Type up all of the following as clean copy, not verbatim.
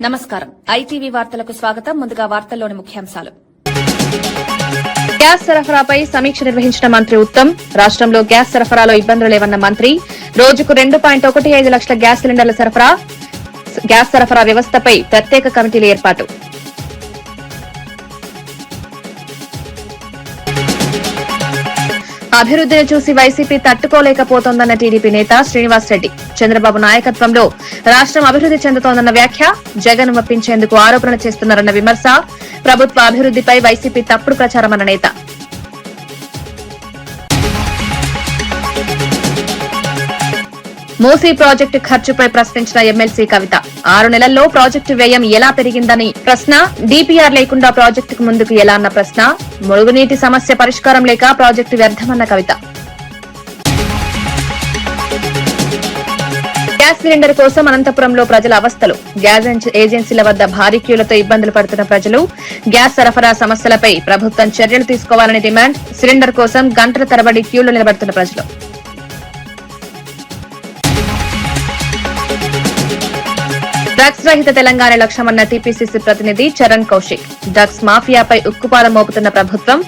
నమస్కారం. ఐటీవీ వార్తలకు స్వాగతం. ముందుగా వార్తల్లోని ముఖ్యాంశాలు. గ్యాస్ సరఫరాపై సమీక్ష నిర్వహించిన మంత్రి ఉత్తమ్. రాష్ట్రంలో గ్యాస్ సరఫరాలో ఇబ్బందులు లేవన్న మంత్రి. రోజుకు 2.15 లక్షల గ్యాస్ సిలిండర్ల సరఫరా. గ్యాస్ సరఫరా వ్యవస్థపై ప్రత్యేక కమిటీలు ఏర్పాటు. అభివృద్ధిని చూసి వైసీపీ తట్టుకోలేకపోతోందన్న టీడీపీ నేత శ్రీనివాస్ రెడ్డి. చంద్రబాబు నాయకత్వంలో రాష్ట్రం అభివృద్ది చెందుతోందన్న వ్యాఖ్య. జగన్ ఒప్పించేందుకు ఆరోపణలు చేస్తున్నారన్న విమర్శ. ప్రభుత్వ అభివృద్దిపై వైసీపీ తప్పుడు ప్రచారమన్న నేత. మూసీ ప్రాజెక్టు ఖర్చుపై ప్రశ్నించిన ఎమ్మెల్సీ కవిత. 6 నెలల్లో ప్రాజెక్టు వ్యయం ఎలా పెరిగిందని ప్రశ్న. డీపీఆర్ లేకుండా ప్రాజెక్టుకు ముందుకు ఎలా అన్న ప్రశ్న. మురుగునీటి సమస్య పరిష్కారం లేక ప్రాజెక్టు వ్యర్థమన్న కవిత. గ్యాస్ సిలిండర్ కోసం అనంతపురంలో ప్రజల అవస్థలు. గ్యాస్ ఏజెన్సీల వద్ద భారీ క్యూలతో ఇబ్బందులు పడుతున్న ప్రజలు. గ్యాస్ సరఫరా సమస్యలపై ప్రభుత్వం చర్యలు తీసుకోవాలని డిమాండ్. సిలిండర్ కోసం గంటల తరబడి క్యూలో నిలబడుతున్న ప్రజలు. డ్రగ్స్ రహిత తెలంగాణ లక్ష్యమన్న టీపీసీసీ ప్రతినిధి చరణ్ కౌశిక్. డ్రగ్స్ మాఫియాపై ఉక్కుపాదం మోపుతున్న ప్రభుత్వం.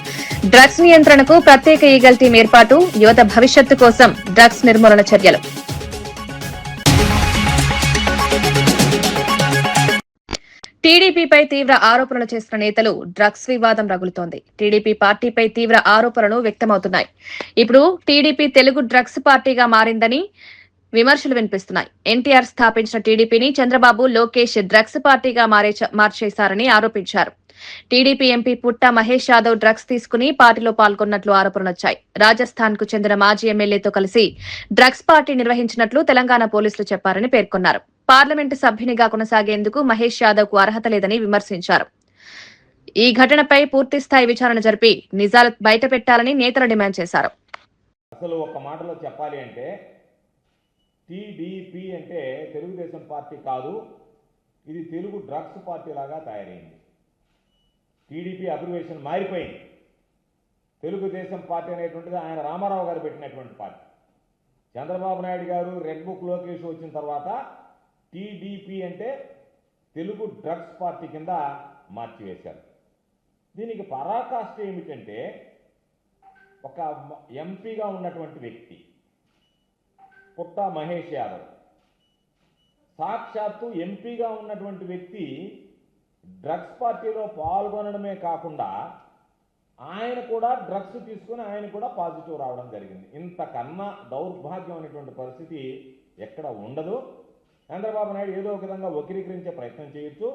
డ్రగ్స్ నియంత్రణకు ప్రత్యేక ఈగల్ టీం ఏర్పాటు. యువత భవిష్యత్తు కోసం డ్రగ్స్ నిర్మూలన చర్యలు. టీడీపీపై తీవ్ర ఆరోపణలు చేస్తున్న నేతలు. డ్రగ్స్ వివాదం రగులుతోంది. టీడీపీ పార్టీపై తీవ్ర ఆరోపణలు వ్యక్తమవుతున్నాయి. ఇప్పుడు టీడీపీ తెలుగు డ్రగ్స్ పార్టీగా మారిందని విమర్శలు వినిపిస్తున్నాయి. ఎన్టీఆర్ స్థాపించిన టీడీపీని చంద్రబాబు, లోకేష్ డ్రగ్స్ పార్టీగా మార్చేశారని ఆరోపించారు. టీడీపీ ఎంపీ పుట్ట మహేష్ యాదవ్ డ్రగ్స్ తీసుకుని పార్టీలో పాల్గొన్నట్లు ఆరోపణలొచ్చాయి. రాజస్థాన్ కు చెందిన మాజీ ఎమ్మెల్యేతో కలిసి డ్రగ్స్ పార్టీ నిర్వహించినట్లు తెలంగాణ పోలీసులు చెప్పారని పేర్కొన్నారు. పార్లమెంటు సభ్యునిగా కొనసాగేందుకు మహేష్ యాదవ్ కు అర్హత లేదని విమర్శించారు. ఈ ఘటనపై పూర్తిస్థాయి విచారణ జరిపి నిజాలు బయటపెట్టాలని నేతలు డిమాండ్ చేశారు. అసలు ఒక మాటలో చెప్పాలి అంటే టీడీపీ అంటే తెలుగుదేశం పార్టీ కాదు, ఇది తెలుగు డ్రగ్స్ పార్టీ లాగా తయారైంది. టీడీపీ అబ్రివేషన్ మారిపోయింది. తెలుగుదేశం పార్టీ అనేటువంటిది ఆయన రామారావు గారు పెట్టినటువంటి పార్టీ. చంద్రబాబు నాయుడు గారు రెడ్ బుక్ లోకేష్ వచ్చిన తర్వాత టీడీపీ అంటే తెలుగు డ్రగ్స్ పార్టీ కింద మార్చివేశారు. దీనికి పరాకాష్ఠ ఏమిటంటే ఒక ఎంపీగా ఉన్నటువంటి వ్యక్తి పుట్ట మహేష్ యాదవ్, సాక్షాత్తు ఎంపీగా ఉన్నటువంటి వ్యక్తి డ్రగ్స్ పార్టీలో పాల్గొనడమే కాకుండా ఆయన కూడా డ్రగ్స్ తీసుకుని ఆయన కూడా పాజిటివ్ రావడం జరిగింది. ఇంతకన్నా దౌర్భాగ్యం అనేటువంటి పరిస్థితి ఎక్కడ ఉండదు. చంద్రబాబు నాయుడు ఏదో ఒక విధంగా వక్రీకరించే ప్రయత్నం చేయొచ్చు.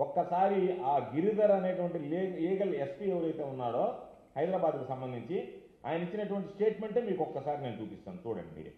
ఒక్కసారి ఆ గిరిధర్ అనేటువంటి లీగల్ ఎస్పీ ఎవరైతే ఉన్నాడో హైదరాబాద్కు సంబంధించి ఆయన ఇచ్చినటువంటి స్టేట్మెంటే మీకు ఒక్కసారి నేను చూపిస్తాను, చూడండి మీరే.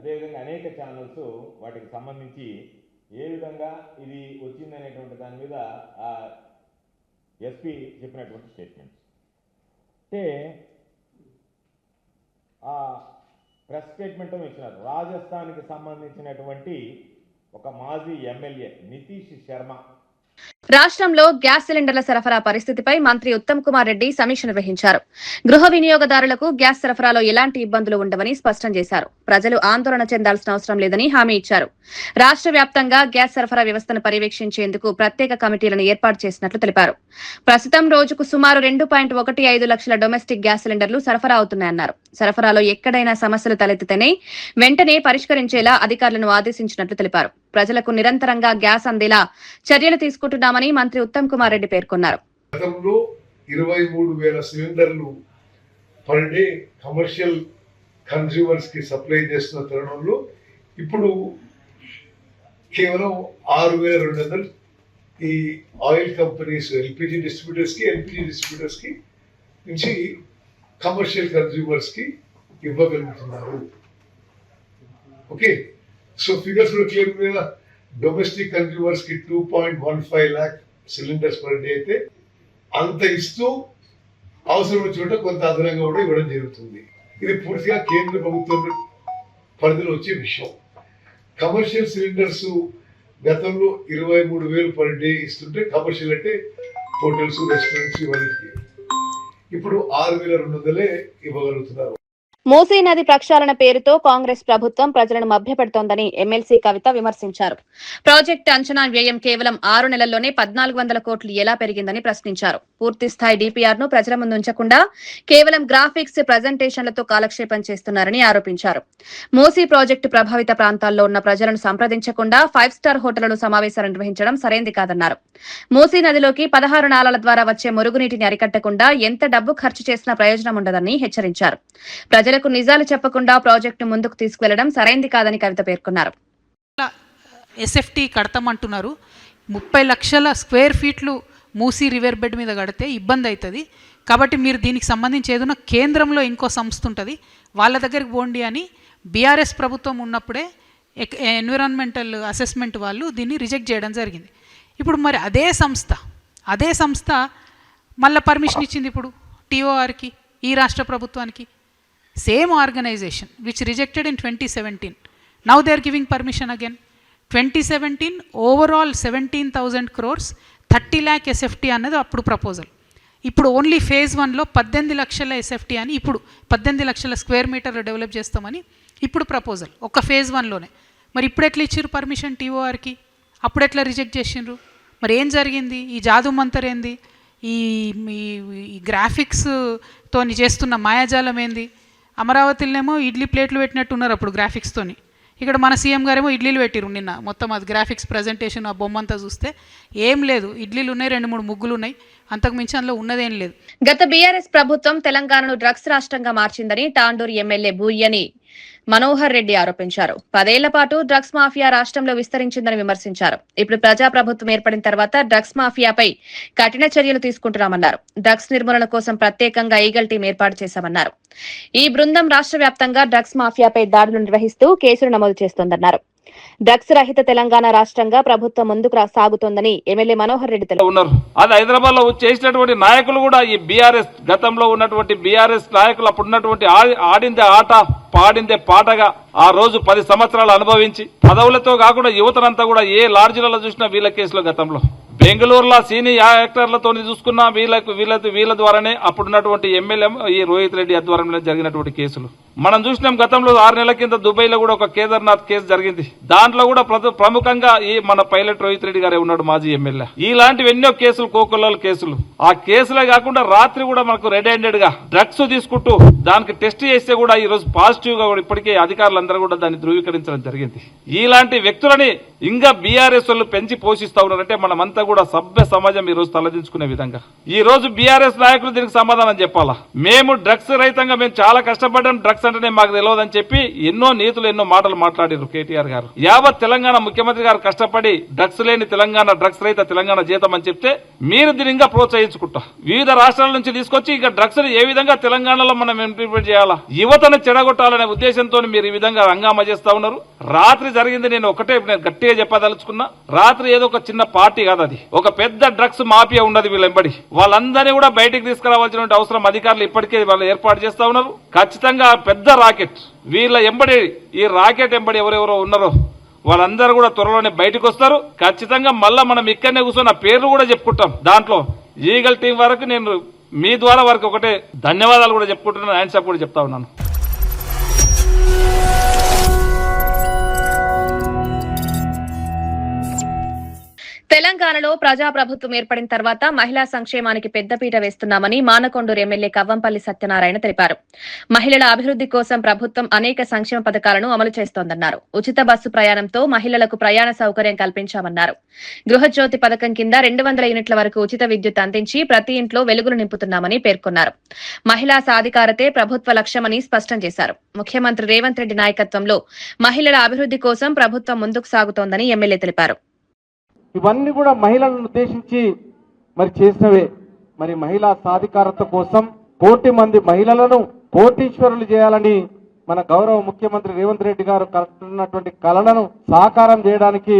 అదేవిధంగా అనేక ఛానల్స్ వాటికి సంబంధించి ఏ విధంగా ఇది వచ్చిందనేటువంటి దాని మీద ఎస్పీ చెప్పినటువంటి స్టేట్మెంట్స్ అంటే ఆ ప్రెస్ స్టేట్మెంట్ ఇచ్చినారు. రాజస్థాన్కి సంబంధించినటువంటి ఒక మాజీ ఎమ్మెల్యే నితీష్ శర్మ. రాష్ట్రంలో గ్యాస్ సిలిండర్ల సరఫరా పరిస్థితిపై మంత్రి ఉత్తమ్ కుమార్ రెడ్డి సమీక్ష నిర్వహించారు. గృహ వినియోగదారులకు గ్యాస్ సరఫరాలో ఎలాంటి ఇబ్బందులు ఉండవని స్పష్టం చేశారు. ప్రజలు ఆందోళన చెందాల్సిన అవసరం లేదని హామీ ఇచ్చారు. రాష్ట్ర వ్యాప్తంగా గ్యాస్ సరఫరా వ్యవస్థను పర్యవేక్షించేందుకు ప్రత్యేక కమిటీలను ఏర్పాటు చేసినట్లు తెలిపారు. ప్రస్తుతం రోజుకు సుమారు 2.15 లక్షల డొమెస్టిక్ గ్యాస్ సిలిండర్లు సరఫరా అవుతున్నాయన్నారు. సరఫరాలో ఎక్కడైనా సమస్యలు తలెత్తితేనే వెంటనే పరిష్కరించేలా అధికారులను ఆదేశించినట్లు తెలిపారు. ప్రజలకు నిరంతరంగా గ్యాస్ అందేలా చర్యలు తీసుకుంటున్నామని మంత్రి ఉత్తమ్ కుమార్ రెడ్డి పేర్కొన్నారు. గతంలో 23,000 సిలిండర్లు పర్ డే కమర్షియల్ కన్స్యూమర్స్ కి సప్లై చేస్తున్న తరుణంలో ఇప్పుడు కేవలం 6,200 ఈ ఆయిల్ కంపెనీస్ ఎల్పిజి డిస్ట్రిబ్యూటర్స్ కి నుంచి కమర్షియల్ కన్స్యూమర్స్ కి ఇవ్వగలుగుతున్నారు. ఓకే, సో ఫిగర్స్ కూడా క్లియర్ మీద డొమెస్టిక్ కన్స్యూమర్స్ కి 2.15 lakh సిలిండర్స్ పర్ డే అయితే అంత ఇస్తూ అవసరం చోట కొంత అదనంగా కూడా ఇవ్వడం జరుగుతుంది. ఇది పూర్తిగా కేంద్ర ప్రభుత్వం పరిధిలో వచ్చే విషయం. కమర్షియల్ సిలిండర్స్ గతంలో 23,000 పర్ డే ఇస్తుంటే, కమర్షియల్ అంటే హోటల్స్, రెస్టారెంట్స్ ఇవన్నిటికి ఇప్పుడు 6,200 ఇవ్వగలుగుతున్నారు. మూసీ నది ప్రక్షాళన పేరుతో కాంగ్రెస్ ప్రభుత్వం ప్రజలను మభ్యపెడుతోందని ఎమ్మెల్సీ కవిత విమర్శించారు. ప్రాజెక్టు అంచనా వ్యయం కేవలం 6 నెలల్లోనే 1,400 కోట్లు ఎలా పెరిగిందని ప్రశ్నించారు. పూర్తిస్థాయి డీపీఆర్ ను ప్రజల ముందు ఉంచకుండా కేవలం గ్రాఫిక్స్, ప్రజెంటేషన్లతో కాలక్షేపం చేస్తున్నారని ఆరోపించారు. మూసీ ప్రాజెక్టు ప్రభావిత ప్రాంతాల్లో ఉన్న ప్రజలను సంప్రదించకుండా 5 స్టార్ హోటళ్లను సమావేశాలు నిర్వహించడం సరైంది కాదన్నారు. మూసీ నదిలోకి 16 నాలాల ద్వారా వచ్చే మురుగునీటిని అరికట్టకుండా ఎంత డబ్బు ఖర్చు చేసినా ప్రయోజనం ఉండదని హెచ్చరించారు. ప్రజలకు నిజాలు చెప్పకుండా ప్రాజెక్టు ముందుకు తీసుకువెళ్లడం సరైంది కాదని కవిత పేర్కొన్నారు. ఎస్ఎఫ్టీ కడతామంటున్నారు. 30 లక్షల స్క్వేర్ ఫీట్లు మూసీ రివర్ బెడ్ మీద కడితే ఇబ్బంది అవుతుంది. కాబట్టి మీరు దీనికి సంబంధించి ఏదైనా కేంద్రంలో ఇంకో సంస్థ ఉంటుంది, వాళ్ళ దగ్గరికి పోండి అని బీఆర్ఎస్ ప్రభుత్వం ఉన్నప్పుడే ఎన్విరాన్మెంటల్ అసెస్మెంట్ వాళ్ళు దీన్ని రిజెక్ట్ చేయడం జరిగింది. ఇప్పుడు మరి అదే సంస్థ మళ్ళీ పర్మిషన్ ఇచ్చింది ఇప్పుడు టీఓఆర్కి, ఈ రాష్ట్ర ప్రభుత్వానికి. Same organization which rejected in 2017. Now they are giving permission again. 2017 overall 17,000 crores, 30 lakh SFT అన్నది అప్పుడు ప్రపోజల్. ఇప్పుడు ఓన్లీ ఫేజ్ 1లో 18 లక్షల SFT అని, ఇప్పుడు 18 లక్షల స్క్వేర్ మీటర్లు డెవలప్ చేస్తామని ఇప్పుడు ప్రపోజల్ ఒక ఫేజ్ 1లోనే. మరి ఇప్పుడు ఎట్లా ఇచ్చారు పర్మిషన్ టీఓఆర్కి? అప్పుడు ఎట్లా రిజెక్ట్ చేసిండ్రు? మరి ఏం జరిగింది? ఈ జాదు మంతర్ ఏంది? ఈ గ్రాఫిక్స్తో చేస్తున్న మాయాజాలం ఏంది? అమరావతిలోనేమో ఇడ్లీ ప్లేట్లు పెట్టినట్టున్నారు అప్పుడు గ్రాఫిక్స్తోని. ఇక్కడ మన సీఎం గారేమో ఇడ్లీలు పెట్టిరు నిన్న. మొత్తం అది గ్రాఫిక్స్ ప్రజెంటేషన్, ఆ బొమ్మంతా చూస్తే ఏం లేదు. ఇడ్లీలు ఉన్నాయి, 2-3 ముగ్గులు ఉన్నాయి, అంతకు మించి అందులో ఉన్నదేం లేదు. గత బీఆర్ఎస్ ప్రభుత్వం తెలంగాణను డ్రగ్స్ రాష్ట్రంగా మార్చిందని తాండూరు ఎమ్మెల్యే బూయ్యని మనోహర్ రెడ్డి ఆరోపించారు. 10 ఏళ్ల పాటు డ్రగ్స్ మాఫియా రాష్ట్రంలో విస్తరించిందని విమర్శించారు. ఇప్పుడు ప్రజాప్రభుత్వం ఏర్పడిన తర్వాత డ్రగ్స్ మాఫియాపై కఠిన చర్యలు తీసుకుంటున్నామన్నారు. డ్రగ్స్ నిర్మూలన కోసం ప్రత్యేకంగా ఈగల్ టీం ఏర్పాటు చేశామన్నారు. ఈ బృందం రాష్ట్ర వ్యాప్తంగా డ్రగ్స్ మాఫియాపై దాడులు నిర్వహిస్తూ కేసులు నమోదు చేస్తోందన్నారు. డ్రగ్స్ రహిత తెలంగాణ రాష్ట్రంగా ప్రభుత్వం ముందుకు సాగుతోందని ఎమ్మెల్యే మనోహర్ రెడ్డి తెలిపారు. అది హైదరాబాద్ లో చేసినటువంటి నాయకులు కూడా ఈ బీఆర్ఎస్, గతంలో ఉన్నటువంటి బీఆర్ఎస్ నాయకులు అప్పుడు ఉన్నటువంటి ఆడిందే ఆట, పాడిందే పాటగా ఆ రోజు 10 సంవత్సరాలు అనుభవించి పదవులతో కాకుండా యువతనంతా కూడా ఏ లాడ్జీలలో చూసినా వీళ్ళ కేసులో, గతంలో బెంగళూరులో సీనియర్ యాక్టర్లతో చూసుకున్నా వీళ్ళ ద్వారానే అప్పుడున్నటువంటి ఎమ్మెల్యే ఈ రోహిత్ రెడ్డి ఆధ్వర్యంలో జరిగినటువంటి కేసులు మనం చూసినాం. గతంలో 6 నెలల కింద దుబాయ్ లో కూడా ఒక కేదార్నాథ్ కేసు జరిగింది. దాంట్లో కూడా ప్రముఖంగా ఈ మన పైలట్ రోహిత్ రెడ్డి గారే ఉన్నాడు, మాజీ ఎమ్మెల్యే. ఇలాంటివి ఎన్నో కేసులు, కోకొల్లల కేసులు. ఆ కేసులే కాకుండా రాత్రి కూడా మనకు రెడ్ హ్యాండెడ్ గా డ్రగ్స్ తీసుకుంటూ దానికి టెస్ట్ చేస్తే కూడా ఈ రోజు పాజిటివ్ గా కూడా ఇప్పటికే అధికారులందరూ కూడా దాన్ని ధృవీకరించడం జరిగింది. ఇలాంటి వ్యక్తులని ఇంకా బీఆర్ఎస్ వాళ్ళు పెంచి పోషిస్తా ఉన్నారంటే మనమంతా కూడా సభ్య సమాజం ఈ రోజు తలదించుకునే విధంగా. ఈ రోజు బీఆర్ఎస్ నాయకులు దీనికి సమాధానం చెప్పాలా. మేము డ్రగ్స్ రహితంగా మేము చాలా కష్టపడ్డాం, డ్రగ్స్ అంటేనే మాకు తెలియదని చెప్పి ఎన్నో నీతులు, ఎన్నో మాటలు మాట్లాడారు కేటీఆర్ గారు. యావత్ తెలంగాణ ముఖ్యమంత్రి గారు కష్టపడి డ్రగ్స్ లేని తెలంగాణ, డ్రగ్స్ రహిత తెలంగాణ జీతం అని చెప్తే మీరు దీన్ని ఇంకా ప్రోత్సహించుకుంటా వివిధ రాష్ట్రాల నుంచి తీసుకొచ్చి ఇక డ్రగ్స్ ఏ విధంగా తెలంగాణలో మనం ఇంప్లిమెంట్ చేయాలా, యువతను చెడగొట్టాలనే ఉద్దేశంతో మీరు ఈ విధంగా హంగామా చేస్తా ఉన్నారు. రాత్రి జరిగింది నేను గట్టిగా చెప్పదలుచుకున్నా. రాత్రి ఏదో ఒక చిన్న పార్టీ కాదు, అది ఒక పెద్ద డ్రగ్స్ మాఫియా ఉన్నది వీళ్ళెంబడి. వాళ్ళందరినీ కూడా బయటికి తీసుకురావాల్సిన అవసరం అధికారులు ఇప్పటికే వాళ్ళు ఏర్పాటు చేస్తా ఉన్నారు. ఖచ్చితంగా పెద్ద రాకెట్ వీళ్ళ ఎంబడి, ఈ రాకెట్ ఎంబడి ఎవరెవరో ఉన్నారో వాళ్ళందరూ కూడా త్వరలోనే బయటకు వస్తారు. ఖచ్చితంగా మళ్ళా మనం ఇక్కడనే కూర్చొని పేర్లు కూడా చెప్పుకుంటాం. దాంట్లో ఈగల్ టీం వరకు నేను మీ ద్వారా వరకు ఒకటే ధన్యవాదాలు కూడా చెప్పుకుంటున్నాను, హ్యాండ్స్ అప్ కూడా చెప్తా ఉన్నాను. తెలంగాణలో ప్రజాప్రభుత్వం ఏర్పడిన తర్వాత మహిళా సంక్షేమానికి పెద్దపీట వేస్తున్నామని మానకొండూరు ఎమ్మెల్యే కవ్వంపల్లి సత్యనారాయణ తెలిపారు. మహిళల అభివృద్ధి కోసం ప్రభుత్వం అనేక సంక్షేమ పథకాలను అమలు చేస్తోందన్నారు. ఉచిత బస్సు ప్రయాణంతో మహిళలకు ప్రయాణ సౌకర్యం కల్పించామన్నారు. గృహజ్యోతి పథకం కింద 200 యూనిట్ల వరకు ఉచిత విద్యుత్ అందించి ప్రతి ఇంట్లో వెలుగులు నింపుతున్నామని పేర్కొన్నారు. మహిళా సాధికారతే ప్రభుత్వ లక్ష్యమని స్పష్టం చేశారు. ముఖ్యమంత్రి రేవంత్ రెడ్డి నాయకత్వంలో మహిళల అభివృద్ధి కోసం ప్రభుత్వం ముందుకు సాగుతోందని ఎమ్మెల్యే తెలిపారు. ఇవన్నీ కూడా మహిళలను ఉద్దేశించి మరి చేసినవే. మరి మహిళా సాధికారత కోసం 1 కోటి మంది మహిళలను కోటీశ్వరులు చేయాలని మన గౌరవ ముఖ్యమంత్రి రేవంత్ రెడ్డి గారు కలుస్తున్నటువంటి కలలను సాకారం చేయడానికి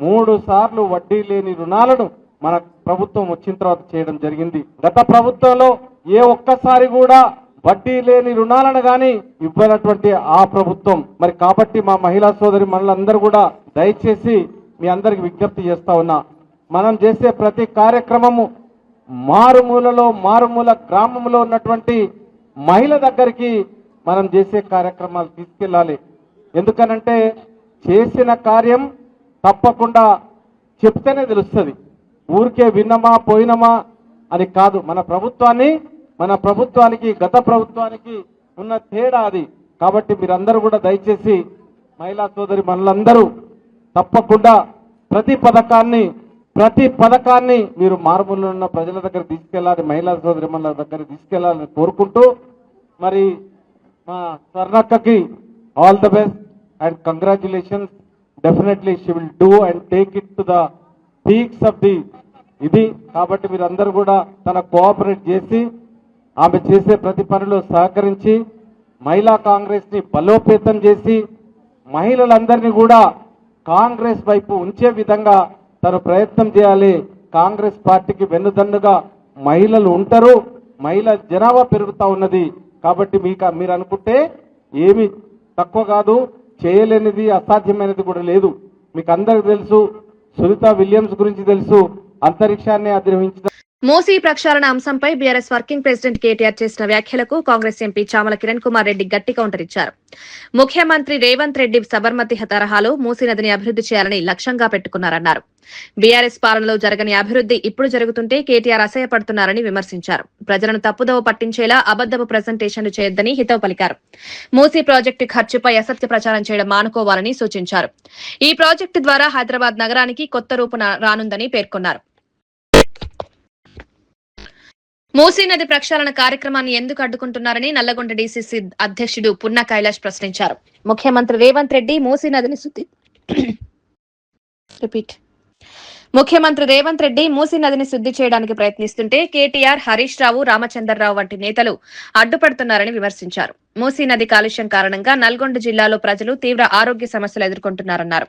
3 సార్లు వడ్డీ లేని రుణాలను మన ప్రభుత్వం వచ్చిన తర్వాత చేయడం జరిగింది. గత ప్రభుత్వంలో ఏ ఒక్కసారి కూడా వడ్డీ లేని రుణాలను కానీ ఇవ్వనటువంటి ఆ ప్రభుత్వం. మరి కాబట్టి మా మహిళా సోదరి మనలందరూ కూడా దయచేసి మీ అందరికి విజ్ఞప్తి చేస్తా ఉన్నా, మనం చేసే ప్రతి కార్యక్రమము మారుమూల గ్రామంలో ఉన్నటువంటి మహిళ దగ్గరికి మనం చేసే కార్యక్రమాలు తీసుకెళ్ళాలి. ఎందుకనంటే చేసిన కార్యం తప్పకుండా చెప్తేనే తెలుస్తుంది, ఊరికే విన్నమా పోయినమా అని కాదు. మన ప్రభుత్వానికి గత ప్రభుత్వానికి ఉన్న తేడా అది. కాబట్టి మీరందరూ కూడా దయచేసి మహిళా సోదరి మనలందరూ తప్పకుండా ప్రతి పథకాన్ని మీరు మారుమూలలో ఉన్న ప్రజల దగ్గర తీసుకెళ్లాలి, మహిళా సోదరి మన దగ్గర తీసుకెళ్లాలని కోరుకుంటూ, మరి మా స్వర్ణక్కకి all the best and congratulations. Definitely she will do and take it to the peaks of the ఇది. కాబట్టి మీరందరూ కూడా తన కోఆపరేట్ చేసి ఆమె చేసే ప్రతి పనిలో సహకరించి మహిళా కాంగ్రెస్ ని బలోపేతం చేసి మహిళలందరినీ కూడా కాంగ్రెస్ వైపు ఉంచే విధంగా తను ప్రయత్నం చేయాలి. కాంగ్రెస్ పార్టీకి వెన్నుదన్నుగా మహిళలు ఉంటారు, మహిళల జనాభా పెరుగుతా ఉన్నది. కాబట్టి మీరు అనుకుంటే ఏమి తక్కువ కాదు, చేయలేనిది అసాధ్యమైనది కూడా లేదు. మీకు అందరికి తెలుసు, సునీతా విలియమ్స్ గురించి తెలుసు, అంతరిక్షాన్ని అధిరోహించిన. మూసీ ప్రక్షాళన అంశంపై బీఆర్ఎస్ వర్కింగ్ ప్రెసిడెంట్ కేటీఆర్ చేసిన వ్యాఖ్యలకు కాంగ్రెస్ ఎంపీ చామల కిరణ్ కుమార్ రెడ్డి గట్టి కౌంటర్ ఇచ్చారు. ముఖ్యమంత్రి రేవంత్ రెడ్డి సబర్మతి తరహాలో మూసీ నదిని అభివృద్ది చేయాలని లక్ష్యంగా పెట్టుకున్నారన్నారు. బీఆర్ఎస్ పాలనలో జరగని అభివృద్ది ఇప్పుడు జరుగుతుంటే కేటీఆర్ అసహ్యపడుతున్నారని విమర్శించారు. ప్రజలను తప్పుదోవ పట్టించేలా అబద్దపు ప్రజెంటేషన్లు చేయొద్దని హితవు పలికారు. మూసీ ప్రాజెక్టు ఖర్చుపై అసత్య ప్రచారం చేయడం మానుకోవాలని సూచించారు. ఈ ప్రాజెక్టు ద్వారా హైదరాబాద్ నగరానికి కొత్త రూపు రానుందని పేర్కొన్నారు. మూసీ నది ప్రక్షాళన కార్యక్రమాన్ని ఎందుకు అడ్డుకుంటున్నారని నల్లగొండ డీసీసీ అధ్యక్షుడు పున్నా కైలాష్ ప్రశ్నించారు. ముఖ్యమంత్రి రేవంత్ రెడ్డి మూసీ నదిని శుద్ధి చేయడానికి ప్రయత్నిస్తుంటే కేటీఆర్, హరీష్ రావు, రామచంద్రరావు వంటి నేతలు అడ్డుపడుతున్నారని విమర్శించారు. మూసీ నది కాలుష్యం కారణంగా నల్గొండ జిల్లాలో ప్రజలు తీవ్ర ఆరోగ్య సమస్యలు ఎదుర్కొంటున్నారన్నారు.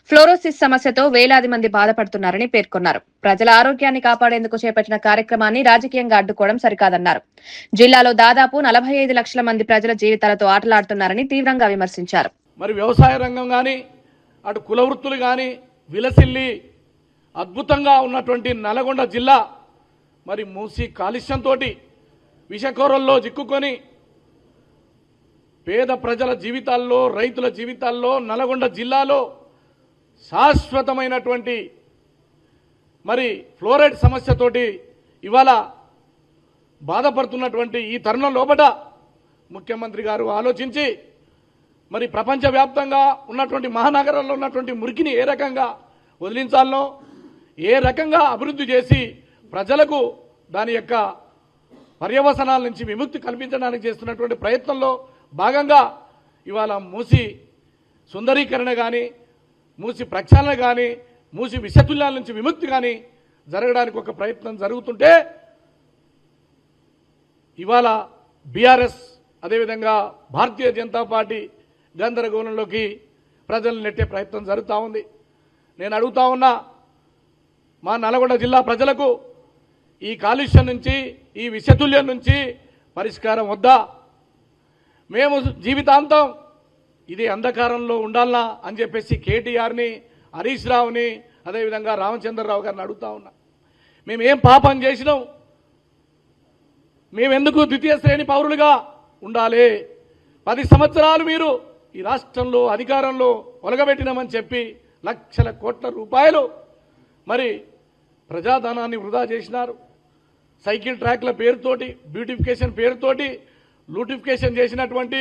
ఫ్లోరోసిస్ సమస్యతో వేలాది మంది బాధపడుతున్నారని పేర్కొన్నారు. ప్రజల ఆరోగ్యాన్ని కాపాడేందుకు చేపట్టిన కార్యక్రమాన్ని రాజకీయంగా అడ్డుకోవడం సరికాదన్నారు. జిల్లాలో దాదాపు 45 లక్షల మంది ప్రజల జీవితాలతో ఆటలాడుతున్నారని తీవ్రంగా విమర్శించారు. మరి వ్యవసాయ రంగం కానీ, అటు కుల వృత్తులు కానీ విలసిల్లి అద్భుతంగా ఉన్నటువంటి నల్గొండ జిల్లా మరి మూసీ కాలుష్యంతో విషకోరల్లో చిక్కుకొని పేద ప్రజల జీవితాల్లో, రైతుల జీవితాల్లో నల్గొండ జిల్లాలో శాశ్వతమైనటువంటి మరి ఫ్లోరైడ్ సమస్యతోటి ఇవాళ బాధపడుతున్నటువంటి ఈ తరుణం లోపల ముఖ్యమంత్రి గారు ఆలోచించి మరి ప్రపంచవ్యాప్తంగా ఉన్నటువంటి మహానగరాల్లో ఉన్నటువంటి మురికిని ఏ రకంగా వదిలించాలనో, ఏ రకంగా అభివృద్ధి చేసి ప్రజలకు దాని యొక్క పర్యవసనాల నుంచి విముక్తి కల్పించడానికి చేస్తున్నటువంటి ప్రయత్నంలో భాగంగా ఇవాళ మూసీ సుందరీకరణ కానీ, మూసీ ప్రక్షాళన కానీ, మూసీ విషతుల్యాల నుంచి విముక్తి కానీ జరగడానికి ఒక ప్రయత్నం జరుగుతుంటే ఇవాళ బీఆర్ఎస్ అదేవిధంగా భారతీయ జనతా పార్టీ గందరగోళంలోకి ప్రజలను నెట్టే ప్రయత్నం జరుగుతూ ఉంది. నేను అడుగుతా ఉన్నా, మా నల్గొండ జిల్లా ప్రజలకు ఈ కాలుష్యం నుంచి, ఈ విషతుల్యం నుంచి పరిష్కారం వద్దా? మేము జీవితాంతం ఇది అంధకారంలో ఉండాలా అని చెప్పేసి కేటీఆర్ని, హరీష్ రావుని, అదేవిధంగా రామచంద్రరావు గారిని అడుగుతా ఉన్నా. మేమేం పాపం చేసినాం? మేమెందుకు ద్వితీయ శ్రేణి పౌరులుగా ఉండాలి? 10 సంవత్సరాలు మీరు ఈ రాష్ట్రంలో అధికారంలో ఒలగబెట్టినామని చెప్పి లక్షల కోట్ల రూపాయలు మరి ప్రజాధనాన్ని వృధా చేసినారు. సైకిల్ ట్రాక్ల పేరుతోటి, బ్యూటిఫికేషన్ పేరుతోటి లూటిఫికేషన్ చేసినటువంటి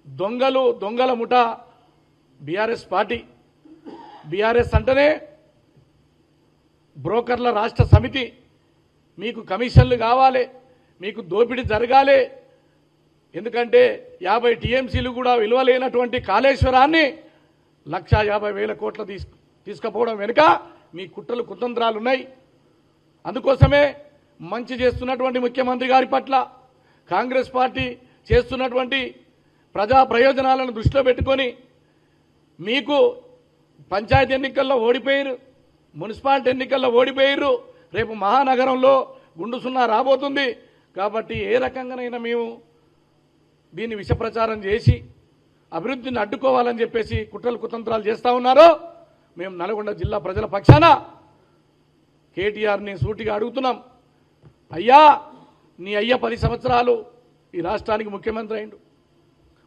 దొంగల ముఠ బీఆర్ఎస్ పార్టీ. బీఆర్ఎస్ అంటేనే బ్రోకర్ల రాష్ట్ర సమితి. మీకు కమిషన్లు కావాలి, మీకు దోపిడీ జరగాలి. ఎందుకంటే 50 టీఎంసీలు కూడా విలువలేనటువంటి కాళేశ్వరాన్ని 1,50,000 కోట్ల తీసుకుపోవడం వెనుక మీ కుట్రలు కుతంత్రాలు ఉన్నాయి. అందుకోసమే మంచి చేస్తున్నటువంటి ముఖ్యమంత్రి గారి పట్ల కాంగ్రెస్ పార్టీ చేస్తున్నటువంటి ప్రజా ప్రయోజనాలను దృష్టిలో పెట్టుకొని మీకు పంచాయతీ ఎన్నికల్లో ఓడిపోయారు, మున్సిపాలిటీ ఎన్నికల్లో ఓడిపోయారు, రేపు మహానగరంలో గుండు సున్నా రాబోతుంది. కాబట్టి ఏ రకంగానైనా మేము దీన్ని విషప్రచారం చేసి అభివృద్ధిని అడ్డుకోవాలని చెప్పేసి కుట్రలు కుతంత్రాలు చేస్తూ ఉన్నారో మేము నల్గొండ జిల్లా ప్రజల పక్షాన కేటీఆర్ని సూటిగా అడుగుతున్నాం. అయ్యా, నీ అయ్య 10 సంవత్సరాలు ఈ రాష్ట్రానికి ముఖ్యమంత్రి అయిండు.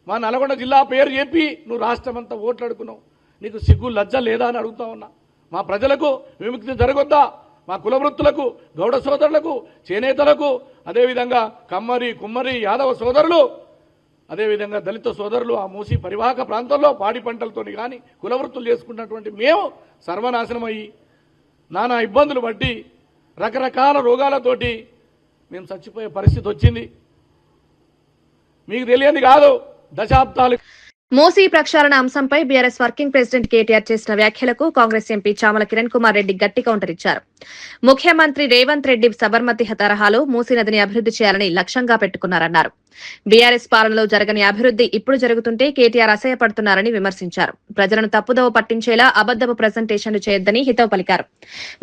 మా నల్గొండ జిల్లా పేరు చెప్పి నువ్వు రాష్ట్రం అంతా ఓట్లు అడుగున్నావు. నీకు సిగ్గు లజ్జ లేదా అని అడుగుతా ఉన్నా. మా ప్రజలకు విముక్తి జరగొద్దా? మా కులవృత్తులకు, గౌడ సోదరులకు, చేనేతలకు, అదేవిధంగా కమ్మరి, కుమ్మరి, యాదవ సోదరులు, అదేవిధంగా దళిత సోదరులు ఆ మూసి పరివాహక ప్రాంతంలో పాడి పంటలతో కానీ కులవృత్తులు చేసుకున్నటువంటి మేము సర్వనాశనమయ్యి నానా ఇబ్బందులు పట్టి రకరకాల రోగాలతోటి మేము చచ్చిపోయే పరిస్థితి వచ్చింది. మీకు తెలియంది కాదు, దశాబ్దాలు. మూసీ ప్రక్షాళన అంశంపై బీఆర్ఎస్ వర్కింగ్ ప్రెసిడెంట్ కేటీఆర్ చేసిన వ్యాఖ్యలకు కాంగ్రెస్ ఎంపీ చామల కిరణ్ కుమార్ రెడ్డి గట్టి కౌంటర్ ఇచ్చారు. ముఖ్యమంత్రి రేవంత్ రెడ్డి సబర్మతి తరహాలో మూసీ నదిని అభివృద్ది చేయాలని లక్ష్యంగా పెట్టుకున్నారన్నారు. బీఆర్ఎస్ పాలనలో జరగని అభివృద్ది ఇప్పుడు జరుగుతుంటే కేటీఆర్ అసహ్యపడుతున్నారని విమర్శించారు. ప్రజలను తప్పుదోవ పట్టించేలా అబద్దపు ప్రజెంటేషన్లు చేయొద్దని హితవు పలికారు.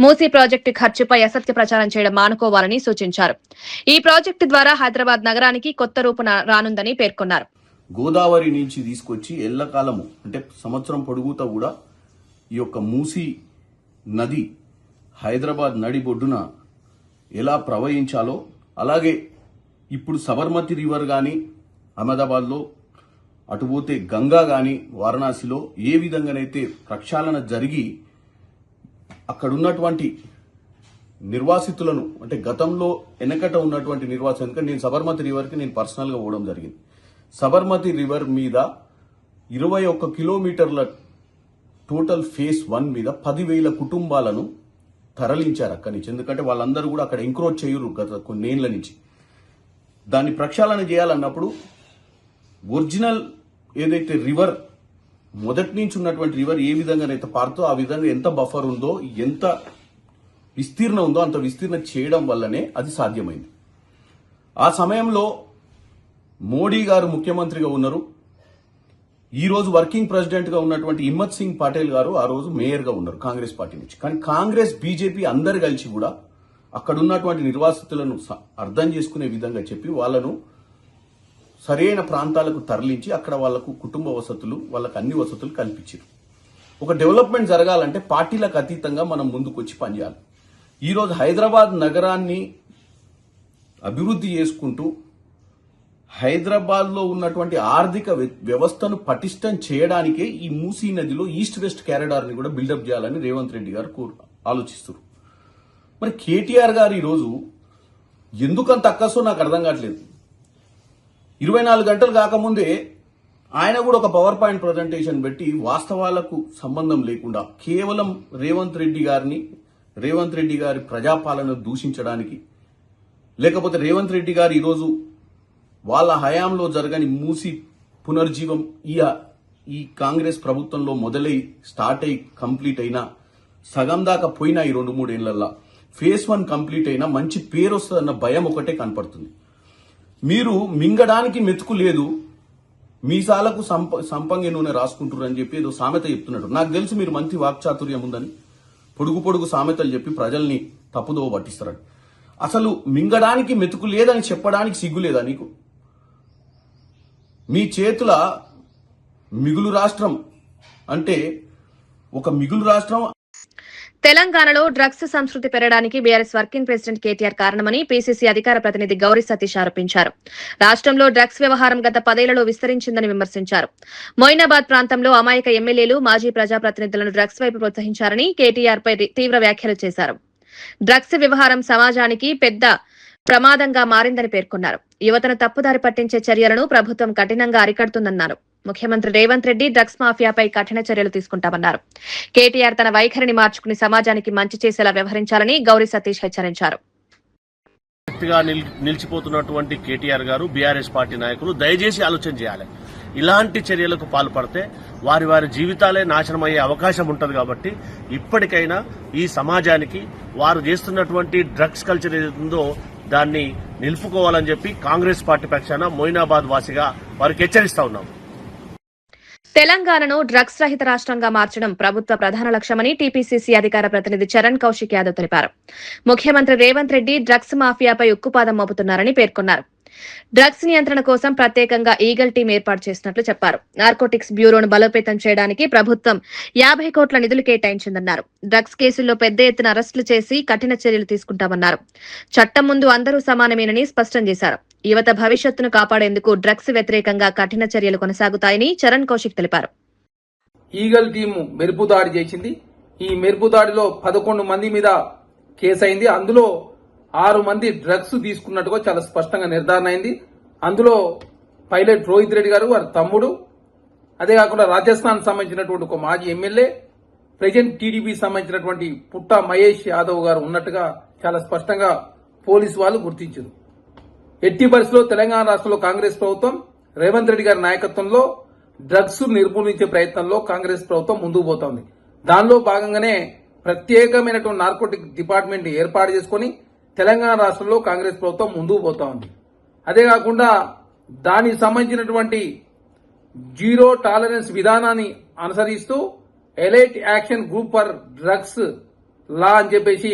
మూసీ ప్రాజెక్టు ఖర్చుపై అసత్య ప్రచారం చేయడం మానుకోవాలని సూచించారు. ఈ ప్రాజెక్టు ద్వారా హైదరాబాద్ నగరానికి కొత్త రూపు రానుందని పేర్కొన్నారు. గోదావరి నుంచి తీసుకొచ్చి ఎల్లకాలము అంటే సంవత్సరం పొడుగుతా కూడా ఈ యొక్క మూసీ నది హైదరాబాద్ నడిబొడ్డున ఎలా ప్రవహించాలో, అలాగే ఇప్పుడు సబర్మతి రివర్ కానీ అహ్మదాబాద్లో అటుపోతే గంగా కానీ వారణాసిలో ఏ విధంగానైతే ప్రక్షాళన జరిగి అక్కడున్నటువంటి నిర్వాసితులను అంటే గతంలో వెనకట ఉన్నటువంటి నిర్వాసితులు, ఎందుకంటే నేను సబర్మతి రివర్కి నేను పర్సనల్గా పోవడం జరిగింది. సబర్మతి రివర్ మీద 21 కిలోమీటర్ల టోటల్ ఫేజ్ 1 మీద 10,000 కుటుంబాలను తరలించారు అక్కడి నుంచి. ఎందుకంటే వాళ్ళందరూ కూడా అక్కడ ఎంక్రోచ్ చేయరు గత కొన్నేళ్ల నుంచి. దాన్ని ప్రక్షాళన చేయాలన్నప్పుడు ఒరిజినల్ ఏదైతే రివర్ మొదటి నుంచి ఉన్నటువంటి రివర్ ఏ విధంగానైతే పారుతో ఆ విధంగా ఎంత బఫర్ ఉందో, ఎంత విస్తీర్ణం ఉందో అంత విస్తీర్ణం చేయడం వల్లనే అది సాధ్యమైంది. ఆ సమయంలో మోడీ గారు ముఖ్యమంత్రిగా ఉన్నారు. ఈ రోజు వర్కింగ్ ప్రెసిడెంట్ గా ఉన్నటువంటి హిమ్మత్ సింగ్ పటేల్ గారు ఆ రోజు మేయర్ గా ఉన్నారు కాంగ్రెస్ పార్టీ నుంచి. కానీ కాంగ్రెస్, బీజేపీ అందరు కలిసి కూడా అక్కడ ఉన్నటువంటి నిర్వాసితులను అర్థం చేసుకునే విధంగా చెప్పి వాళ్ళను సరైన ప్రాంతాలకు తరలించి అక్కడ వాళ్లకు కుటుంబ వసతులు, వాళ్ళకు అన్ని వసతులు కల్పించారు. ఒక డెవలప్మెంట్ జరగాలంటే పార్టీలకు అతీతంగా మనం ముందుకొచ్చి పనిచేయాలి. ఈ రోజు హైదరాబాద్ నగరాన్ని అభివృద్ధి చేసుకుంటూ హైదరాబాద్ లో ఉన్నటువంటి ఆర్థిక వ్యవస్థను పటిష్టం చేయడానికే ఈ మూసీ నదిలో ఈస్ట్ వెస్ట్ కారిడార్ ని కూడా బిల్డప్ చేయాలని రేవంత్ రెడ్డి గారు ఆలోచిస్తారు. మరి కేటీఆర్ గారు ఈరోజు ఎందుకంత అక్కసో నాకు అర్థం కావట్లేదు. 24 గంటలు కాకముందే ఆయన కూడా ఒక పవర్ పాయింట్ ప్రజెంటేషన్ పెట్టి వాస్తవాలకు సంబంధం లేకుండా కేవలం రేవంత్ రెడ్డి గారి ప్రజాపాలన దూషించడానికి, లేకపోతే రేవంత్ రెడ్డి గారు ఈరోజు వాళ్ళ హయాంలో జరగని మూసి పునర్జీవం ఈ కాంగ్రెస్ ప్రభుత్వంలో మొదలై స్టార్ట్ అయి కంప్లీట్ అయినా సగం దాకా పోయినా ఈ 2-3 ఏళ్లలో ఫేజ్ 1 కంప్లీట్ అయినా మంచి పేరు వస్తుందన్న భయం ఒకటే కనపడుతుంది. మీరు మింగడానికి మెతుకు లేదు, మీసాలకు సంపంగి నూనె రాసుకుంటారని చెప్పి ఏదో సామెత చెప్తున్నాడు. నాకు తెలుసు మీరు మంచి వాక్చాతుర్యం ఉందని పొడుగు సామెతలు చెప్పి ప్రజల్ని తప్పుదోవ పట్టిస్తారని. అసలు మింగడానికి మెతుకు లేదని చెప్పడానికి సిగ్గు లేదా నీకు? మీ చేతుల మిగులు రాష్ట్రం అంటే ఒక మిగులు రాష్ట్రం. తెలంగాణలో డ్రగ్స్ సంస్కృతి పెరగడానికి బీఆర్ఎస్ వర్కింగ్ ప్రెసిడెంట్ కేటీఆర్ కారణమని పీసీసీ అధికార ప్రతినిధి గౌరీ సతీష్ ఆరోపించారు. రాష్ట్రంలో డ్రగ్స్ వ్యవహారం గత 10 ఏళ్లలో విస్తరించిందని విమర్శించారు. మొయినాబాద్ ప్రాంతంలో అమాయక ఎమ్మెల్యేలు, మాజీ ప్రజాప్రతినిధులను డ్రగ్స్ వైపు ప్రోత్సహించారని కేటీఆర్ పై తీవ్ర వ్యాఖ్యలు చేశారు. డ్రగ్స్ వ్యవహారం సమాజానికి పెద్ద ప్రమాదంగా మారిందని పేర్కొన్నారు. యువతను తప్పుదారి పట్టించే చర్యలను ప్రభుత్వం కఠినంగా అరికడుతుందన్నారు. ముఖ్యమంత్రి రేవంత్ రెడ్డి డ్రగ్స్ మాఫియాపై కఠిన చర్యలు తీసుకుంటామన్నారు. కేటీఆర్ తన వైఖరిని మార్చుకుని సమాజానికి మంచి చేసేలా వ్యవహరించాలని గౌరీ సతీష్ హెచ్చరించారు. నిలిచిపోతున్నటువంటి కేటీఆర్ గారు, బీఆర్ఎస్ పార్టీ నాయకులు దయచేసి ఆలోచన చేయాలి. ఇలాంటి చర్యలకు పాల్పడితే వారి వారి జీవితాలే నాశనం అయ్యే అవకాశం ఉంటుంది. కాబట్టి ఇప్పటికైనా ఈ సమాజానికి వారు చేస్తున్నటువంటి డ్రగ్స్ కల్చర్ ఏదైతుందో దాన్ని నిలుపుకోవాలని చెప్పి కాంగ్రెస్ పార్టీ పక్షాన మొయినాబాద్ వాసిగా వారికి హెచ్చరిస్తా ఉన్నాం. తెలంగాణను డ్రగ్స్ రహిత రాష్ట్రంగా మార్చడం ప్రభుత్వ ప్రధాన లక్ష్యమని టీపీసీసీ అధికార ప్రతినిధి చరణ్ కౌశిక్ యాదవ్ తెలిపారు. ముఖ్యమంత్రి రేవంత్ రెడ్డి డ్రగ్స్ మాఫియాపై ఉక్కుపాదం మోపుతున్నారని పేర్కొన్నారు. డ్రగ్స్ నియంత్రణ కోసం ప్రత్యేకంగా ఈగల్ టీం ఏర్పాటు చేసినట్లు చెప్పారు. నార్కోటిక్స్ బ్యూరోను బలోపేతం చేయడానికి ప్రభుత్వం 50 కోట్ల నిధులు కేటాయించిందన్నారు. డ్రగ్స్ కేసుల్లో పెద్ద ఎత్తున అరెస్టులు చేసి కఠిన చర్యలు తీసుకుంటామన్నారు. చట్టం ముందు అందరూ సమానమేనని స్పష్టం చేశారు. యువత భవిష్యత్తును కాపాడేందుకు డ్రగ్స్ వ్యతిరేకంగా కఠిన చర్యలు కొనసాగుతాయని చరణ్ కౌశిక్ తెలిపారు. ఈగల్ టీము మెరుపు దాడి చేసింది. ఈ మెరుపు దాడిలో 11 మంది మీద కేసు అయింది. అందులో 6 మంది డ్రగ్స్ తీసుకున్నట్టుగా చాలా స్పష్టంగా నిర్ధారణ అయింది. అందులో పైలట్ రోహిత్ రెడ్డి గారు, వారి తమ్ముడు, అదే కాకుండా రాజస్థాన్ సంబంధించినటువంటి ఒక మాజీ ఎమ్మెల్యే, ప్రెజెంట్ టీడీపీ సంబంధించినటువంటి పుట్ట మహేష్ యాదవ్ గారు ఉన్నట్టుగా చాలా స్పష్టంగా పోలీసు వాళ్ళు గుర్తించారు. ఎట్టి పరిస్థితుల్లో తెలంగాణ రాష్ట్రంలో కాంగ్రెస్ ప్రభుత్వం రేవంత్ రెడ్డి గారి నాయకత్వంలో డ్రగ్స్ నిర్మూలించే ప్రయత్నంలో కాంగ్రెస్ ప్రభుత్వం ముందుకు పోతోంది. దానిలో భాగంగానే ప్రత్యేకమైనటువంటి నార్కోటిక్ డిపార్ట్మెంట్ ఏర్పాటు చేసుకుని తెలంగాణ రాష్ట్రంలో కాంగ్రెస్ ప్రభుత్వం ముందుకు పోతా ఉంది. అదే కాకుండా దానికి సంబంధించినటువంటి జీరో టాలరెన్స్ విధానాన్ని అనుసరిస్తూ elite action group for drugs law అని చెప్పేసి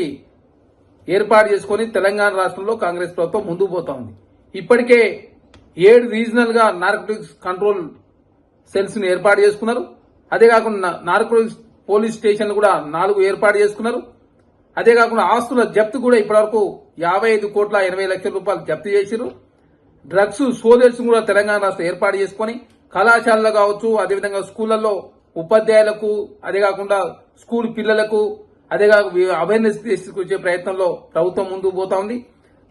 ఏర్పాటు చేసుకుని తెలంగాణ రాష్ట్రంలో కాంగ్రెస్ ప్రభుత్వం ముందుకు పోతా ఉంది. ఇప్పటికే 7 రీజనల్ గా నార్కోటిక్స్ కంట్రోల్ సెల్స్ ని ఏర్పాటు చేసుకున్నారు. అదే కాకుండా నార్కోటిక్స్ పోలీస్ స్టేషన్లు కూడా 4 ఏర్పాటు చేసుకున్నారు. అదే కాకుండా ఆస్తుల జప్తు కూడా ఇప్పటివరకు 55 కోట్ల 80 లక్షల రూపాయలు జప్తు చేశారు. డ్రగ్స్ సోదర్స్ కూడా తెలంగాణ రాష్ట్రం ఏర్పాటు చేసుకుని కళాశాలలో కావచ్చు, అదేవిధంగా స్కూళ్లలో ఉపాధ్యాయులకు, అదే కాకుండా స్కూల్ పిల్లలకు, అదే కాక అవేర్నెస్ తీసుకొచ్చే ప్రయత్నంలో ప్రభుత్వం ముందుకు పోతా ఉంది.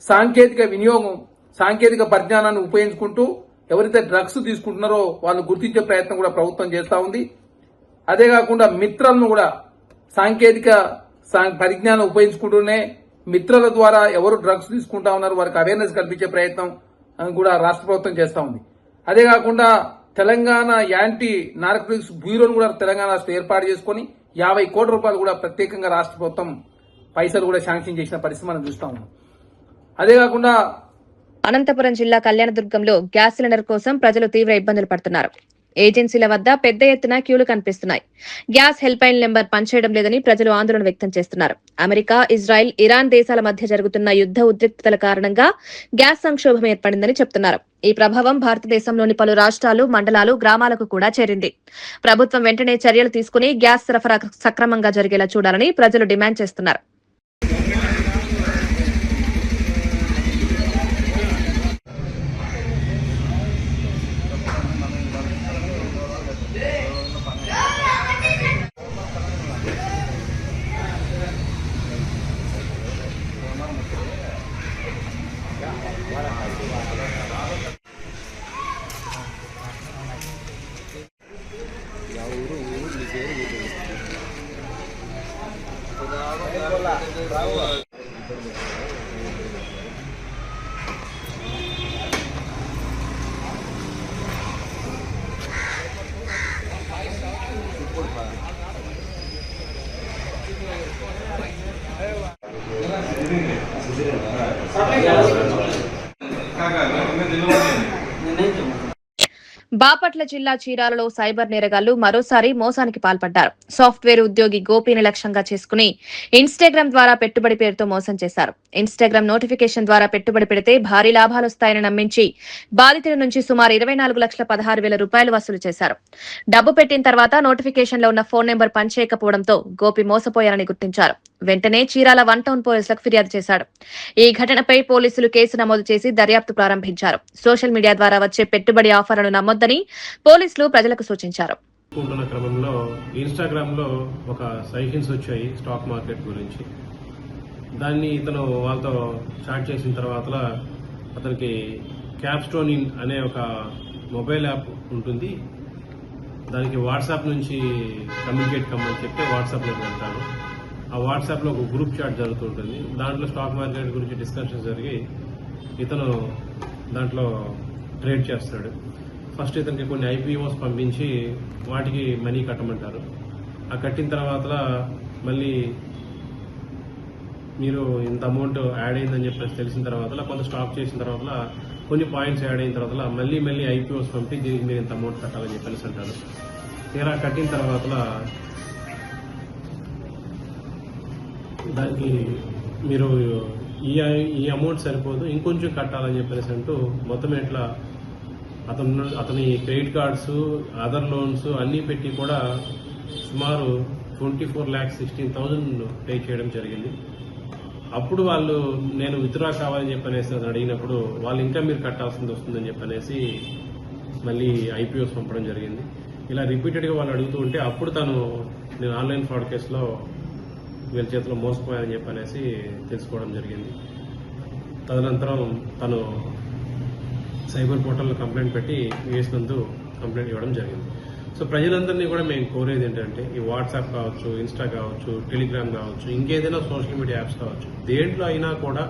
సాంకేతిక వినియోగం, సాంకేతిక పరిజ్ఞానాన్ని ఉపయోగించుకుంటూ ఎవరైతే డ్రగ్స్ తీసుకుంటున్నారో వాళ్ళు గుర్తించే ప్రయత్నం కూడా ప్రభుత్వం చేస్తా ఉంది. అదే కాకుండా మిత్రలను కూడా సాంకేతిక పరిజ్ఞానం ఉపయోగించుకుంటూనే మిత్రుల ద్వారా ఎవరు డ్రగ్స్ తీసుకుంటా ఉన్నారు వారికి అవేర్నెస్ కల్పించే ప్రయత్నం కూడా రాష్ట్ర ప్రభుత్వం చేస్తా ఉంది. అదే కాకుండా తెలంగాణ యాంటీ నార్కోటిక్స్ బ్యూరోను కూడా తెలంగాణ రాష్ట్రం ఏర్పాటు చేసుకుని 50 కోట్ల రూపాయలు కూడా ప్రత్యేకంగా రాష్ట్ర ప్రభుత్వం పైసలు కూడా శాంక్షన్ చేసిన పరిస్థితి మనం చూస్తా ఉన్నాం. అదే కాకుండా అనంతపురం జిల్లా కళ్యాణదుర్గంలో గ్యాస్ సిలిండర్ కోసం ప్రజలు తీవ్ర ఇబ్బందులు పడుతున్నారు. ఏజెన్సీల వద్ద పెద్ద ఎత్తున క్యూలు కనిపిస్తున్నాయి. గ్యాస్ హెల్ప్ లైన్ నెంబర్ పనిచేయడం లేదని ప్రజలు ఆందోళన వ్యక్తం చేస్తున్నారు. అమెరికా, ఇజ్రాయెల్, ఇరాన్ దేశాల మధ్య జరుగుతున్న యుద్ధ ఉద్రిక్తతల కారణంగా గ్యాస్ సంక్షోభం ఏర్పడిందని చెప్తున్నారు. ఈ ప్రభావం భారతదేశంలోని పలు రాష్ట్రాలు, మండలాలు, గ్రామాలకు కూడా చేరింది. ప్రభుత్వం వెంటనే చర్యలు తీసుకుని గ్యాస్ సరఫరా సక్రమంగా జరిగేలా చూడాలని ప్రజలు డిమాండ్ చేస్తున్నారు. బాపట్ల జిల్లా చీరాలలో సైబర్ నేరగాళ్లు మరోసారి మోసానికి పాల్పడ్డారు. సాఫ్ట్వేర్ ఉద్యోగి గోపిని లక్ష్యంగా చేసుకుని ఇన్స్టాగ్రామ్ ద్వారా పెట్టుబడి పేరుతో మోసం చేశారు. ఇన్స్టాగ్రామ్ నోటిఫికేషన్ ద్వారా పెట్టుబడి పెడితే భారీ లాభాలొస్తాయని నమ్మించి బాధితుల నుంచి సుమారు 24,16,000 రూపాయలు వసూలు చేశారు. డబ్బు పెట్టిన తర్వాత నోటిఫికేషన్ లో ఉన్న ఫోన్ నెంబర్ పనిచేయకపోవడంతో గోపి మోసపోయారని గుర్తించారు. వెంటనే చీరాల 1 టౌన్ పోలీసులకు ఫిర్యాదు చేశాడు. ఈ ఘటనపై పోలీసులు కేసు నమోదు చేసి దర్యాప్తు ప్రారంభించారు. సోషల్ మీడియా ద్వారా వచ్చే పెట్టుబడి ఆఫర్లను నమ్మొద్దని పోలీసులు ప్రజలకు సూచించారు. క్రమంలో ఇన్స్టాగ్రామ్ లో ఒక సజెషన్స్ వచ్చాయి స్టాక్ మార్కెట్ గురించి. దాన్ని ఇతను వాళ్ళతో చాట్ చేసిన తర్వాత అతనికి క్యాప్స్టోన్ ఇన్ అనే ఒక మొబైల్ యాప్ ఉంటుంది. దానికి వాట్సాప్ నుంచి కమ్యూనికేట్ కమ్మని చెప్తే వాట్సాప్లోకి వెళ్తాను. ఆ వాట్సాప్లో ఒక గ్రూప్ చాట్ జరుగుతుంటుంది. దాంట్లో స్టాక్ మార్కెట్ గురించి డిస్కషన్స్ జరిగి ఇతను దాంట్లో ట్రేడ్ చేస్తాడు. ఫస్ట్ ఇతనికి కొన్ని ఐపీఓస్ పంపించి వాటికి మనీ కట్టమంటారు. ఆ కట్టిన తర్వాత మళ్ళీ మీరు ఇంత అమౌంట్ యాడ్ అయిందని చెప్పేసి తెలిసిన తర్వాత కొంత స్టాక్ చేసిన తర్వాత కొన్ని పాయింట్స్ యాడ్ అయిన తర్వాత మళ్ళీ ఐపీఓస్ పంపి దీనికి మీరు ఇంత అమౌంట్ కట్టాలని చెప్పేసి అంటారు. తీరా కట్టిన తర్వాత దానికి మీరు ఈ అమౌంట్ సరిపోదు, ఇంకొంచెం కట్టాలని చెప్పేసి అంటూ మొత్తం ఇట్లా అతని క్రెడిట్ కార్డ్స్, అదర్ లోన్స్ అన్నీ పెట్టి కూడా సుమారు 24,16,000 పే చేయడం జరిగింది. అప్పుడు వాళ్ళు నేను విత్డ్రా కావాలని చెప్పనేసి అడిగినప్పుడు వాళ్ళు ఇంకా మీరు కట్టాల్సింది వస్తుందని చెప్పనేసి మళ్ళీ ఐపీఓస్ పంపడం జరిగింది. ఇలా రిపీటెడ్గా వాళ్ళు అడుగుతూ ఉంటే అప్పుడు నేను ఆన్లైన్ ఫ్రాడ్ కేసులో వీళ్ళ చేతిలో మోసపోయారని చెప్పనేసి తెలుసుకోవడం జరిగింది. తదనంతరం తను సైబర్ పోర్టల్లో కంప్లైంట్ పెట్టి వేసినందు కంప్లైంట్ ఇవ్వడం జరిగింది. సో ప్రజలందరినీ కూడా మేము కోరేది ఏంటంటే ఈ వాట్సాప్ కావచ్చు, ఇన్స్టా కావచ్చు, టెలిగ్రామ్ కావచ్చు, ఇంకేదైనా సోషల్ మీడియా యాప్స్ కావచ్చు, దేంట్లో అయినా కూడా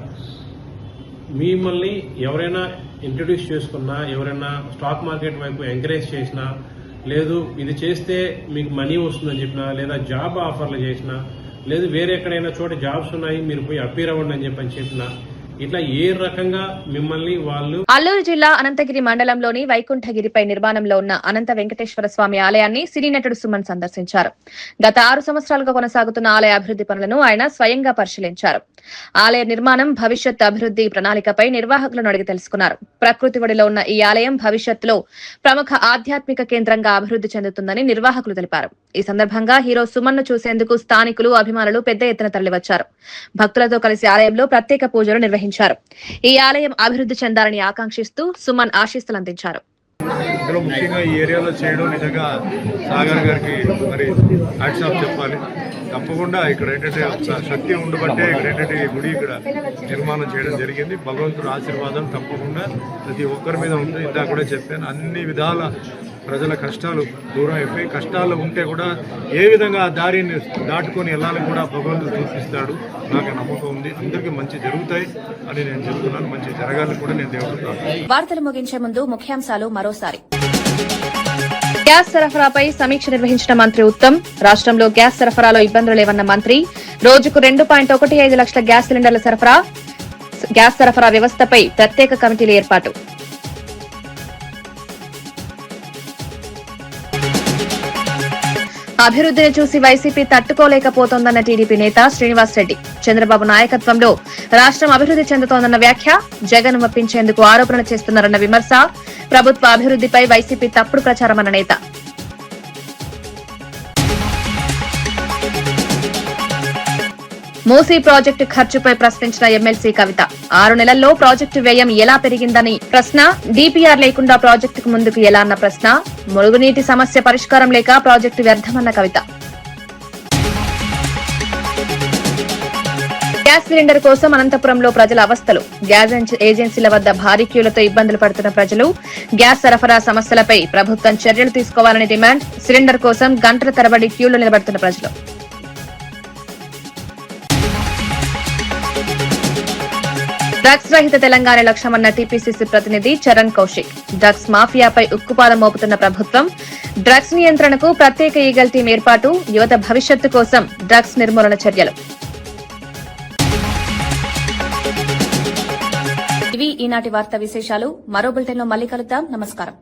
మిమ్మల్ని ఎవరైనా ఇంట్రడ్యూస్ చేసుకున్నా, ఎవరైనా స్టాక్ మార్కెట్ వైపు ఎంకరేజ్ చేసినా, లేదు ఇది చేస్తే మీకు మనీ వస్తుందని చెప్పినా, లేదా జాబ్ ఆఫర్లు చేసినా, లేదు వేరే ఎక్కడైనా చోట జాబ్స్ ఉన్నాయి మీరు పోయి అపీర్ అవ్వండి అని చెప్పినా, ఇట్లా ఏ రకంగా మిమ్మల్ని వాళ్ళు. అల్లూరు జిల్లా అనంతగిరి మండలంలోని వైకుంఠగిరిపై నిర్మాణంలో ఉన్న అనంత వెంకటేశ్వర స్వామి ఆలయాన్ని సినీ నటుడు సుమన్ సందర్శించారు. గత 6 సంవత్సరాలుగా కొనసాగుతున్న ఆలయ అభివృద్ది పనులను ఆయన స్వయంగా పరిశీలించారు. ఆలయ నిర్మాణం, భవిష్యత్ అభివృద్ది ప్రణాళికపై నిర్వాహకులను అడిగి తెలుసుకున్నారు. ప్రకృతి ఒడిలో ఉన్న ఈ ఆలయం భవిష్యత్తులో ప్రముఖ ఆధ్యాత్మిక కేంద్రంగా అభివృద్ది చెందుతుందని నిర్వాహకులు తెలిపారు. ఈ సందర్భంగా హీరో సుమన్ ను చూసేందుకు స్థానికులు, అభిమానులు పెద్ద ఎత్తున తరలివచ్చారు. భక్తులతో కలిసి ఆలయంలో ప్రత్యేక పూజలు నిర్వహించారు. ఈ ఆలయం అభివృద్ది చెందాలని ఆకాంక్షిస్తూ సుమన్ ఆశీస్సులు అందించారు. ఇందులో ముఖ్యంగా ఈ ఏరియాలో చేయడం నిజంగా సాగర్ గారికి మరి హ్యాట్స్ ఆఫ్ చెప్పాలి. తప్పకుండా ఇక్కడ ఏంటంటే శక్తి ఉండబట్టే ఇక్కడ ఏంటంటే ఈ గుడి ఇక్కడ నిర్మాణం చేయడం జరిగింది. భగవంతుడి ఆశీర్వాదం తప్పకుండా ప్రతి ఒక్కరి మీద ఉంటుంది. ఇందాక కూడా చెప్పాను, అన్ని విధాల ప్రజల కష్టాలు దూరం అయిపోయి, కష్టాలు ఉంటే కూడా ఏ విధంగా ఆ దారిని దాటుకొని వెళ్ళాలని కూడా భగవంతుడు చూపిస్తాడు. నాకు నమ్మకం ఉంది. అందరికీ మంచి జరుగుతాయి అని నేను చెప్తున్నాను. మంచి జరగాలని కూడా నేను దేవుడు. వార్తలు ముగించే ముందు ముఖ్యాంశాలు మరోసారి. గ్యాస్ సరఫరాపై సమీక్ష నిర్వహించిన మంత్రి ఉత్తమ్. రాష్ట్రంలో గ్యాస్ సరఫరాలో ఇబ్బందులు లేవన్న మంత్రి. రోజుకు 2.15 లక్షల గ్యాస్ సిలిండర్ల సరఫరా. గ్యాస్ సరఫరా వ్యవస్థపై ప్రత్యేక కమిటీలు ఏర్పాటు. అభివృద్ధిని చూసి వైసీపీ తట్టుకోలేకపోతోందన్న టీడీపీ నేత శ్రీనివాస్ రెడ్డి. చంద్రబాబు నాయకత్వంలో రాష్ట్రం అభివృద్ది చెందుతోందన్న వ్యాఖ్య. జగన్ ఒప్పించేందుకు ఆరోపణలు చేస్తున్నారన్న విమర్శ. ప్రభుత్వ అభివృద్దిపై వైసీపీ తప్పుడు ప్రచారమన్న నేత. మూసీ ప్రాజెక్టు ఖర్చుపై ప్రశ్నించిన ఎమ్మెల్సీ కవిత. 6 నెలల్లో ప్రాజెక్టు వ్యయం ఎలా పెరిగిందని ప్రశ్న. డీపీఆర్ లేకుండా ప్రాజెక్టుకు ముందుకు ఎలా అన్న ప్రశ్న. మురుగునీటి సమస్య పరిష్కారం లేక ప్రాజెక్టు వ్యర్థమన్న కవిత. గ్యాస్ సిలిండర్ కోసం అనంతపురంలో ప్రజల అవస్థలు. గ్యాస్ ఏజెన్సీల వద్ద భారీ క్యూలతో ఇబ్బందులు పడుతున్న ప్రజలు. గ్యాస్ సరఫరా సమస్యలపై ప్రభుత్వం చర్యలు తీసుకోవాలని డిమాండ్. సిలిండర్ కోసం గంటల తరబడి క్యూలో నిలబడుతున్న ప్రజలు. డ్రగ్స్ రహిత తెలంగాణ లక్ష్యమన్న టీపీసీసీ ప్రతినిధి చరణ్ కౌశిక్. డ్రగ్స్ మాఫియాపై ఉక్కుపాదం మోపుతున్న ప్రభుత్వం. డ్రగ్స్ నియంత్రణకు ప్రత్యేక ఈగల్ టీం ఏర్పాటు. యువత భవిష్యత్తు కోసం డ్రగ్స్ నిర్మూలన చర్యలు. ఇవి ఈనాటి వార్తా విశేషాలు. మరో బులెటిన్లో మళ్లీ కలుద్దాం. నమస్కారం.